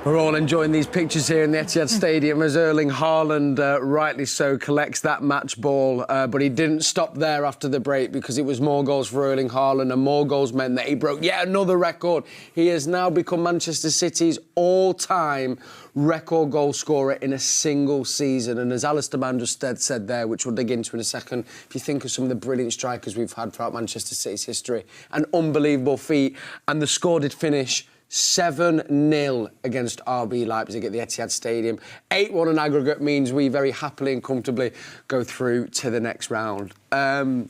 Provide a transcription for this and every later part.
We're all enjoying these pictures here in the Etihad Stadium as Erling Haaland, rightly so, collects that match ball. But he didn't stop there after the break because it was more goals for Erling Haaland, and more goals meant that he broke yet another record. He has now become Manchester City's all-time record goal scorer in a single season. And as Alistair Mann just said there, which we'll dig into in a second, if you think of some of the brilliant strikers we've had throughout Manchester City's history, an unbelievable feat. And the score did finish 7-0 against RB Leipzig at the Etihad Stadium. 8-1 in aggregate means we very happily and comfortably go through to the next round. Paul,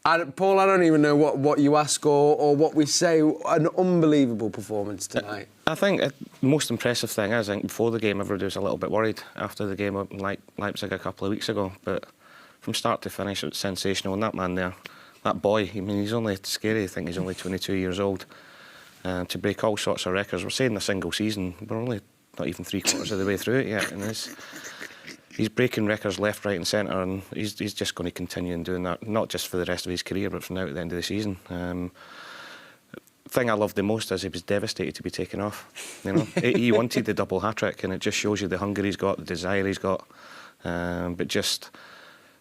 I don't even know what you ask or what we say. An unbelievable performance tonight. I think the most impressive thing is, I think before the game everybody was a little bit worried after the game of Leipzig a couple of weeks ago, but from start to finish it was sensational. And that man there, that boy, I mean, he's only scary. I think he's only 22 years old. To break all sorts of records. We're saying a single season, we're only not even three-quarters of the way through it yet, and he's breaking records left, right and centre, and he's just going to continue in doing that, not just for the rest of his career, but from now to the end of the season. The thing I loved the most is he was devastated to be taken off. You know, he wanted the double hat-trick, and it just shows you the hunger he's got, the desire he's got. But just,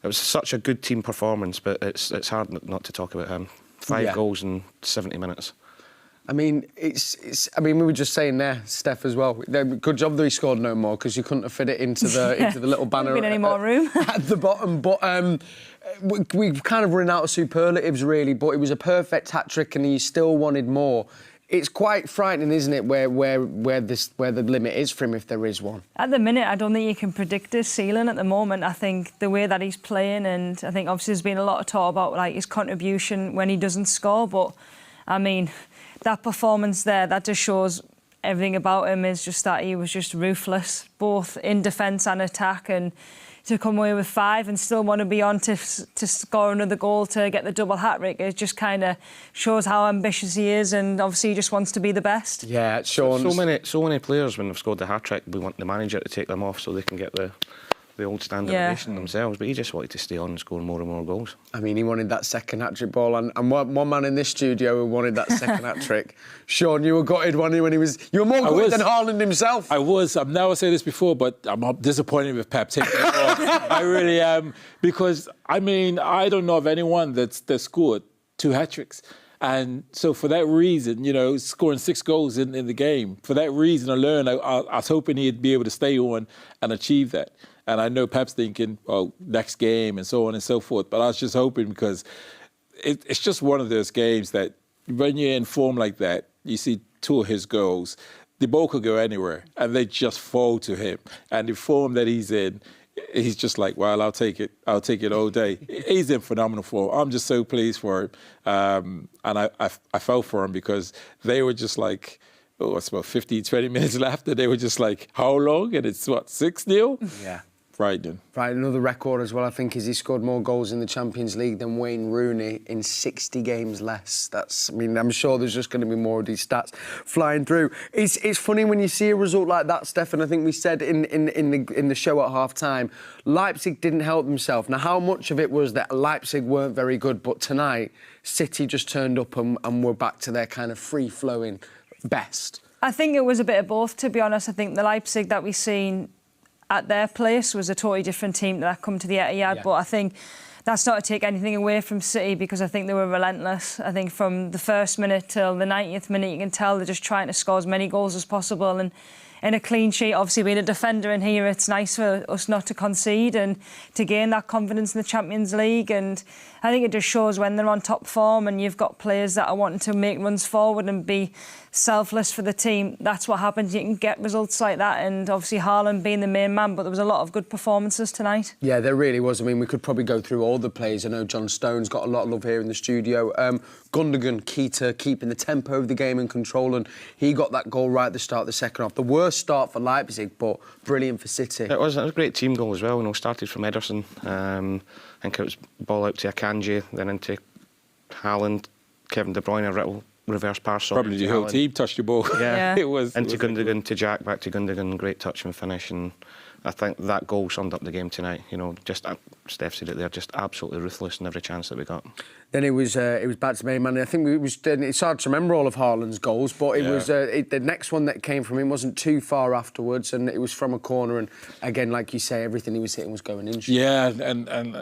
it was such a good team performance, but it's hard not to talk about him. 5 goals in 70 minutes. I mean, we were just saying there, Steph as well. Good job that he scored no more, because you couldn't have fit it into the little banner. Been any more room at the bottom. But we've kind of run out of superlatives, really. But it was a perfect hat trick, and he still wanted more. It's quite frightening, isn't it, where the limit is for him, if there is one. At the minute, I don't think you can predict his ceiling at the moment. I think the way that he's playing, and I think obviously there's been a lot of talk about like his contribution when he doesn't score. But I mean, that performance there, that just shows everything about him, is just that he was just ruthless, both in defence and attack, and to come away with 5 and still want to be on to score another goal to get the double hat-trick, it just kind of shows how ambitious he is, and obviously he just wants to be the best. Yeah, Shaun. So many players, when they've scored the hat-trick, we want the manager to take them off so they can get the old standard ovation themselves, but he just wanted to stay on and score more and more goals. I mean, he wanted that second hat-trick ball, and one man in this studio who wanted that second hat-trick. Shaun, you were gutted, weren't you, when he was... You were more gutted than Haaland himself. I was. I've never said this before, but I'm disappointed with Pep taking it off. I really am, because, I mean, I don't know of anyone that's scored 2 hat-tricks. And so for that reason, you know, scoring 6 goals in the game, for that reason alone, I was hoping he'd be able to stay on and achieve that. And I know Pep's thinking, oh, next game and so on and so forth. But I was just hoping, because it's just one of those games that when you're in form like that, you see 2 of his goals, the ball could go anywhere and they just fall to him. And the form that he's in, he's just like, well, I'll take it all day. He's in phenomenal form. I'm just so pleased for him. And I felt for him, because they were just like, oh, it's about 15, 20 minutes left, and they were just like, how long? And it's, what, 6-0? Yeah. Frightening. Right, another record as well, I think, is he scored more goals in the Champions League than Wayne Rooney in 60 games less. I mean, I'm sure there's just going to be more of these stats flying through. It's funny when you see a result like that, Steph, and I think we said in the show at half-time, Leipzig didn't help themselves. Now, how much of it was that Leipzig weren't very good, but tonight, City just turned up and were back to their kind of free-flowing best? I think it was a bit of both, to be honest. I think the Leipzig that we've seen at their place was a totally different team that come to the Etihad, but I think that's not to take anything away from City, because I think they were relentless. I think from the first minute till the 90th minute, you can tell they're just trying to score as many goals as possible, and in a clean sheet, obviously being a defender in here, it's nice for us not to concede and to gain that confidence in the Champions League. And I think it just shows when they're on top form and you've got players that are wanting to make runs forward and be selfless for the team, that's what happens. You can get results like that, and obviously Haaland being the main man, but there was a lot of good performances tonight. Yeah, there really was. I mean, we could probably go through all the plays. I know John Stone's got a lot of love here in the studio. Gundogan, key to keeping the tempo of the game and control, and he got that goal right at the start of the second half. The worst start for Leipzig, but brilliant for City. It was a great team goal as well. You know, started from Ederson. I think it was ball out to Akanji, then into Haaland, Kevin De Bruyne, a little reverse pass. Probably the whole team touched the ball. Yeah. It was. Into Gundogan, to Jack, back to Gundogan, great touch and finish. And I think that goal summed up the game tonight. You know, just Steph said it there, just absolutely ruthless in every chance that we got. Then it was back to main man. I think it's hard to remember all of Haaland's goals, but it was the next one that came from him wasn't too far afterwards, and it was from a corner. And again, like you say, everything he was hitting was going in. Yeah, and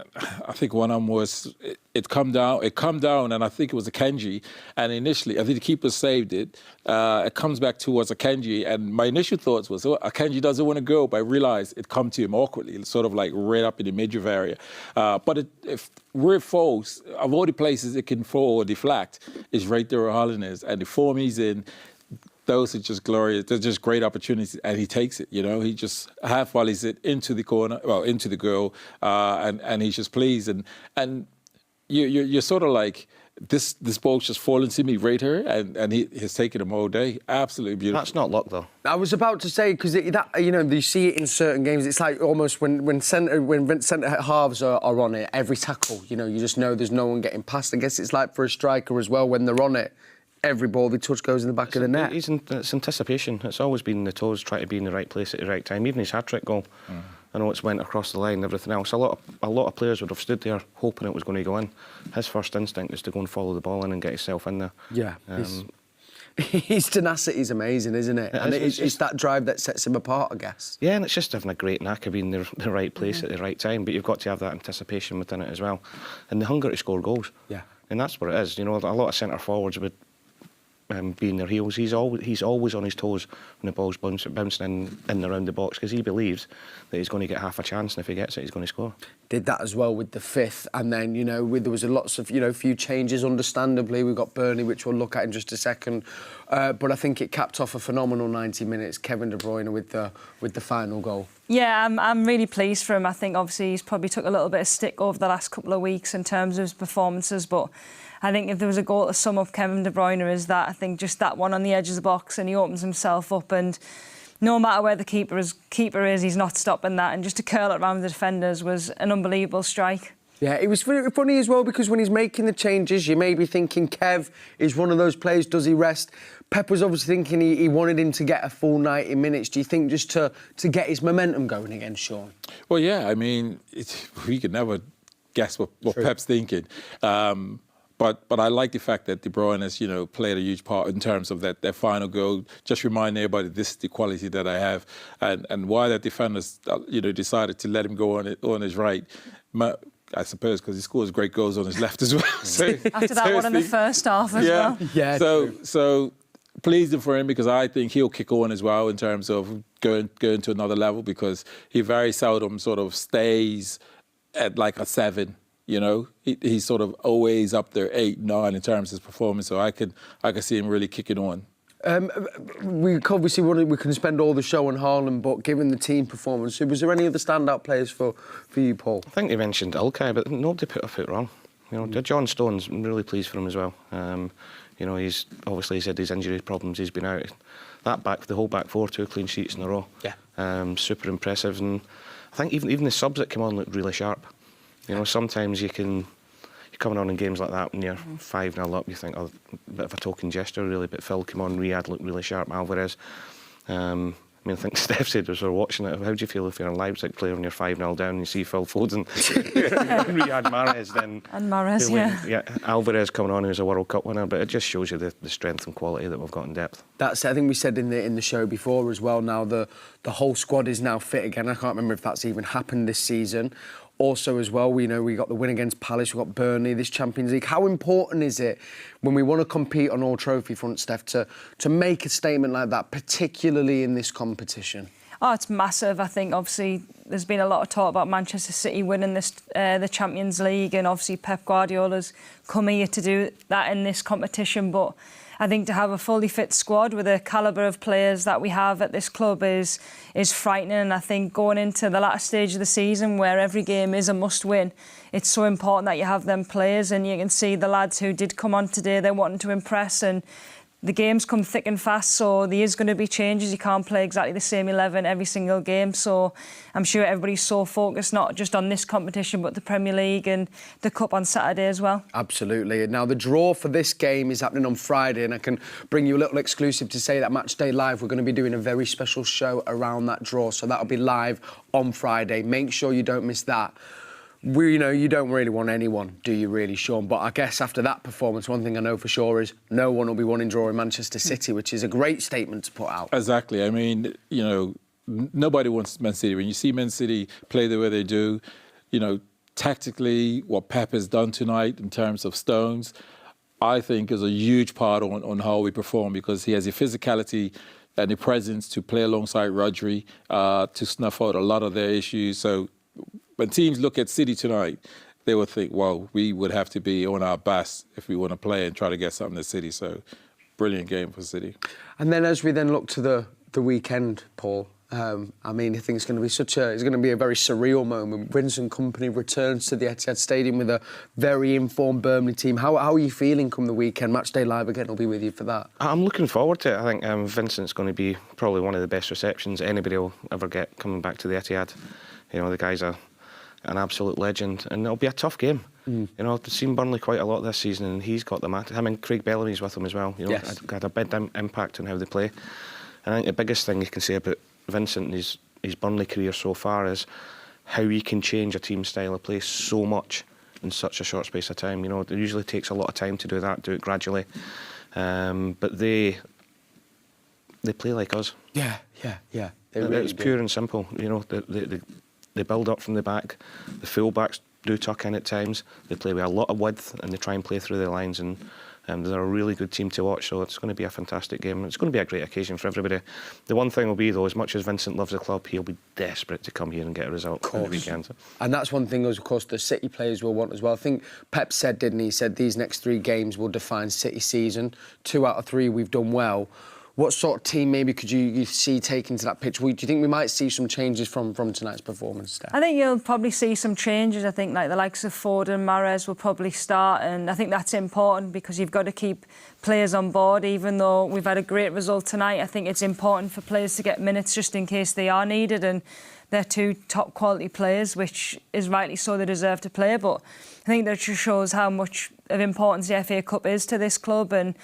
I think one of them was it come down, and I think it was a Kenji. And initially, I think the keeper saved it. It comes back towards Akanji, and my initial thoughts was, Akanji doesn't want to go, but I realised it come to him awkwardly, sort of like right up in the midriff area. But if where it falls, of all the places it can fall or deflect, is right there where Haaland is, and the form he's in. Those are just glorious. They're just great opportunities, and he takes it. You know, he just half volleys it into the corner, well, into the goal, and he's just pleased. And you're sort of like, this ball's just fallen to me right here, and he's taken him all day. Absolutely beautiful. That's not luck, though. I was about to say, because you see it in certain games. It's like almost when centre halves are on it, every tackle, you just know there's no one getting past. I guess it's like for a striker as well, when they're on it, every ball they touch goes in the back of the net. It's anticipation. It's always been the toes, trying to be in the right place at the right time. Even his hat-trick goal, I know it's went across the line and everything else. A lot of players would have stood there hoping it was going to go in. His first instinct is to go and follow the ball in and get himself in there. Yeah. His tenacity is amazing, isn't it? And it's that drive that sets him apart, I guess. Yeah, and it's just having a great knack of being in the right place at the right time. But you've got to have that anticipation within it as well, and the hunger to score goals. Yeah, and that's what it is. A lot of centre forwards would be in their heels. He's always on his toes when the ball's bouncing in and around the box, because he believes that he's going to get half a chance, and if he gets it, he's going to score. Did that as well with the fifth, and then there was lots of few changes. Understandably, we've got Burnley, which we'll look at in just a second, but I think it capped off a phenomenal 90 minutes. Kevin De Bruyne with the final goal. Yeah, I'm really pleased for him. I think obviously he's probably took a little bit of stick over the last couple of weeks in terms of his performances, but I think if there was a goal to sum up Kevin De Bruyne, is that I think just that one on the edge of the box, and he opens himself up, and no matter where the keeper is, he's not stopping that, and just to curl it around the defenders was an unbelievable strike. Yeah, it was funny as well, because when he's making the changes, you may be thinking Kev is one of those players, does he rest? Pep was obviously thinking he wanted him to get a full 90 minutes. Do you think just to get his momentum going again, Shaun? Well, yeah, I mean, we could never guess what Pep's thinking. But I like the fact that De Bruyne has, played a huge part in terms of that final goal. Just remind everybody this is the quality that I have, and why that defenders, decided to let him go on his right. I suppose because he scores great goals on his left as well. After that one in the first half as well. Yeah. So pleased for him, because I think he'll kick on as well in terms of going to another level, because he very seldom sort of stays at like a 7. He's sort of always up there 8, 9 in terms of his performance. So I could see him really kicking on. We obviously we can spend all the show on Haaland, but given the team performance, was there any other standout players for you, Paul? I think you mentioned Ilkay, but nobody put a foot wrong. John Stones, I'm really pleased for him as well. He's obviously had his injury problems. He's been out. The whole back four, 2 clean sheets in a row. Yeah. Super impressive, and I think even the subs that came on looked really sharp. Sometimes you're coming on in games like that when you're 5-0 up, you think, a bit of a token gesture, really. But Phil came on, Riyad looked really sharp, Alvarez. I think Steph said as we were watching it, how do you feel if you're a Leipzig player and you're 5-0 down and you see Phil Foden, Riyad Mahrez, then... And Mahrez, yeah. Alvarez coming on, who's a World Cup winner, but it just shows you the strength and quality that we've got in depth. I think we said in the show before as well, now the whole squad is now fit again. I can't remember if that's even happened this season. Also, as well, we got the win against Palace, we've got Burnley, this Champions League. How important is it when we want to compete on all trophy fronts, Steph, to make a statement like that, particularly in this competition? Oh, it's massive. I think, obviously, there's been a lot of talk about Manchester City winning the Champions League, and obviously Pep Guardiola's come here to do that in this competition. But I think to have a fully fit squad with the calibre of players that we have at this club is frightening. And I think going into the latter stage of the season, where every game is a must-win, it's so important that you have them players. And you can see the lads who did come on today, they're wanting to impress, and the games come thick and fast, so there is going to be changes. You can't play exactly the same 11 every single game. So I'm sure everybody's so focused, not just on this competition, but the Premier League and the Cup on Saturday as well. Absolutely. Now, the draw for this game is happening on Friday, and I can bring you a little exclusive to say that Matchday Live, we're going to be doing a very special show around that draw. So that'll be live on Friday. Make sure you don't miss that. You don't really want anyone, do you really, Shaun? But I guess after that performance, one thing I know for sure is no one will be wanting drawing Manchester City, which is a great statement to put out. Exactly. I mean, nobody wants Man City. When you see Man City play the way they do, tactically, what Pep has done tonight in terms of Stones, I think is a huge part on how we perform, because he has the physicality and the presence to play alongside Rodri, to snuff out a lot of their issues. So when teams look at City tonight, they will think, well, we would have to be on our best if we want to play and try to get something to City. So, brilliant game for City. And then as we then look to the weekend, Paul, I think it's going to be a very surreal moment. Vincent Kompany returns to the Etihad Stadium with a very informed Burnley team. How are you feeling come the weekend? Matchday Live again will be with you for that. I'm looking forward to it. I think Vincent's going to be probably one of the best receptions anybody will ever get coming back to the Etihad. The guys are an absolute legend, and it'll be a tough game. I've seen Burnley quite a lot this season, and he's got them at. I mean, Craig Bellamy's with him as well. Yes. Had a big impact on how they play. And I think the biggest thing you can say about Vincent and his Burnley career so far is how he can change a team's style of play so much in such a short space of time. It usually takes a lot of time to do that, do it gradually. But they play like us. Yeah. They really it's do. pure and simple. They build up from the back. The full-backs do tuck in at times. They play with a lot of width, and they try and play through the lines. And they're a really good team to watch, so it's going to be a fantastic game. It's going to be a great occasion for everybody. The one thing will be, though, as much as Vincent loves the club, he'll be desperate to come here and get a result on the weekend. And that's one thing, of course, the City players will want as well. I think Pep said, didn't he? He said these next 3 games will define City season. 2 out of 3 we've done well. What sort of team maybe could you see taking to that pitch? Do you think we might see some changes from tonight's performance, Steph? I think you'll probably see some changes. I think like the likes of Ford and Mahrez will probably start, and I think that's important because you've got to keep players on board. Even though we've had a great result tonight, I think it's important for players to get minutes just in case they are needed, and they're 2 top quality players, which is rightly so, they deserve to play. But I think that just shows how much of importance the FA Cup is to this club, and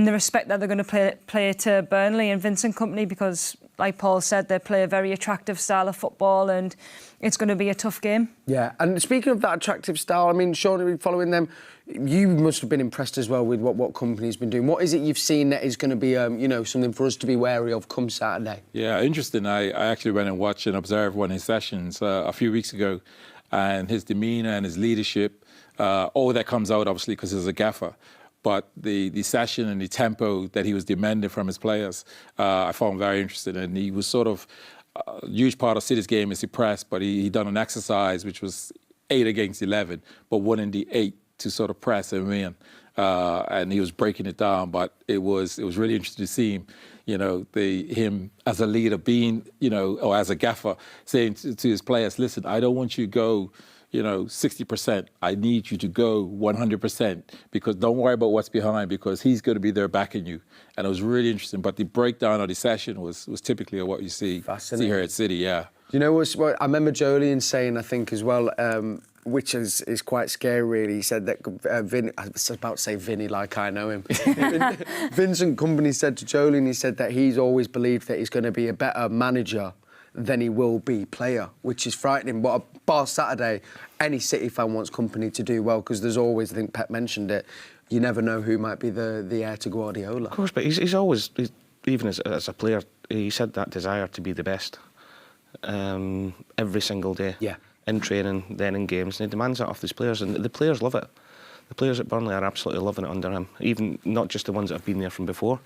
the respect that they're going to play to Burnley and Vincent Kompany, because, like Paul said, they play a very attractive style of football, and it's going to be a tough game. Yeah, and speaking of that attractive style, I mean, Shaun, following them, you must have been impressed as well with what Kompany's been doing. What is it you've seen that is going to be, something for us to be wary of come Saturday? Yeah, interesting. I actually went and watched and observed one of his sessions a few weeks ago, and his demeanour and his leadership, all that comes out, obviously, because he's a gaffer. But the session and the tempo that he was demanding from his players, I found very interesting. And he was sort of a huge part of City's game is he pressed, but he done an exercise which was 8 against 11, but 1 in the 8 to sort of press and win. And he was breaking it down. But it was really interesting to see him, him as a leader being, or as a gaffer saying to his players, listen, I don't want you to go 60%. I need you to go 100% because don't worry about what's behind because he's going to be there backing you. And it was really interesting. But the breakdown of the session was typically what you see here at City, yeah. You know what? I remember Jolien saying, I think, as well, which is quite scary, really. He said that I was about to say Vinny like I know him. Vincent Kompany said to Jolien, he said that he's always believed that he's going to be a better manager than he will be player, which is frightening. But bar Saturday, any City fan wants Kompany to do well because there's always, I think Pep mentioned it, you never know who might be the heir to Guardiola. Of course, but he's always, even as a player, he said that desire to be the best every single day. Yeah. In training, then in games, and he demands that of his players, and the players love it. The players at Burnley are absolutely loving it under him, even not just the ones that have been there from before,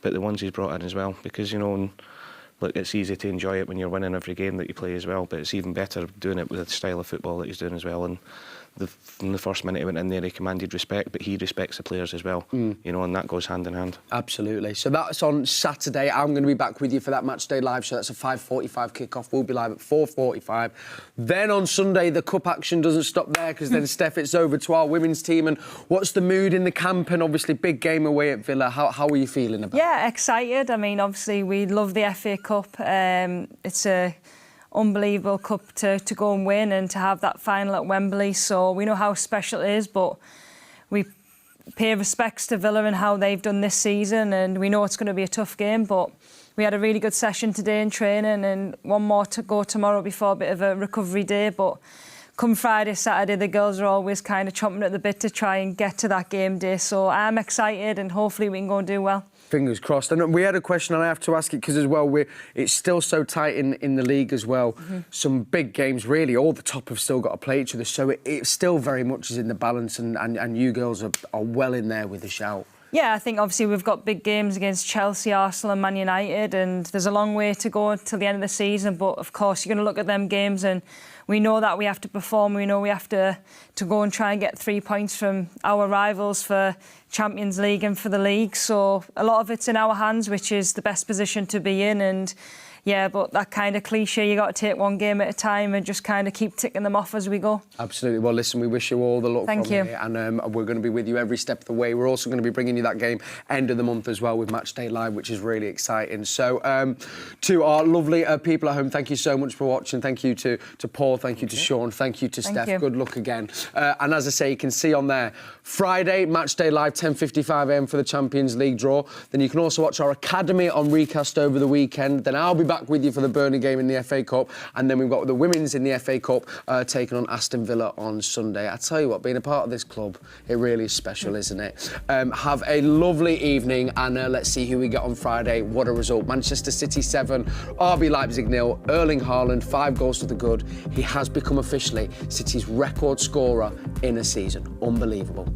but the ones he's brought in as well, because, look, it's easy to enjoy it when you're winning every game that you play as well, but it's even better doing it with the style of football that he's doing as well. And from the first minute he went in there, he commanded respect, but he respects the players as well, you know, and that goes hand in hand. Absolutely. So that's on Saturday. I'm going to be back with you for that match day live show. That's a 5:45 kickoff. We'll be live at 4:45. Then on Sunday, the cup action doesn't stop there, because then, Steph, it's over to our women's team. And what's the mood in the camp? And obviously, big game away at Villa. How are you feeling about it? Yeah, excited. I mean, obviously, we love the FA Cup. It's a unbelievable cup to go and win, and to have that final at Wembley. So we know how special it is, but we pay respects to Villa and how they've done this season, and we know it's going to be a tough game, but we had a really good session today in training, and one more to go tomorrow before a bit of a recovery day. But come Friday, Saturday, the girls are always kind of chomping at the bit to try and get to that game day. So I'm excited, and hopefully we can go and do well. Fingers crossed. And we had a question, and I have to ask it because as well, it's still so tight in the league as well. Some big games, really. All the top have still got to play each other, so it still very much is in the balance, and you girls are well in there with a shout. Yeah, I think obviously we've got big games against Chelsea, Arsenal and Man United, and there's a long way to go until the end of the season. But of course, you're going to look at them games, and we know that we have to perform. We know we have to go and try and get 3 points from our rivals for Champions League and for the league. So a lot of it's in our hands, which is the best position to be in. And yeah, but that kind of cliche, you got to take one game at a time and just kind of keep ticking them off as we go. Absolutely. Well, listen, we wish you all the luck Thank from you. here, and we're going to be with you every step of the way. We're also going to be bringing you that game end of the month as well with Match Day Live, which is really exciting. So to our lovely people at home, thank you so much for watching. Thank you to Paul, thank you to Shaun, thank you to Steph. You. Good luck again. And as I say, you can see on there, Friday, Match Day Live, 10:55 a.m. for the Champions League draw. Then you can also watch our Academy on Recast over the weekend. Then I'll be back with you for the Burnley game in the FA Cup, and then we've got the women's in the FA Cup taking on Aston Villa on Sunday. I tell you what, being a part of this club, it really is special, isn't it? Have a lovely evening, and let's see who we get on Friday. What a result. Manchester City 7, RB Leipzig 0, Erling Haaland 5 goals to the good. He has become officially City's record scorer in a season. Unbelievable.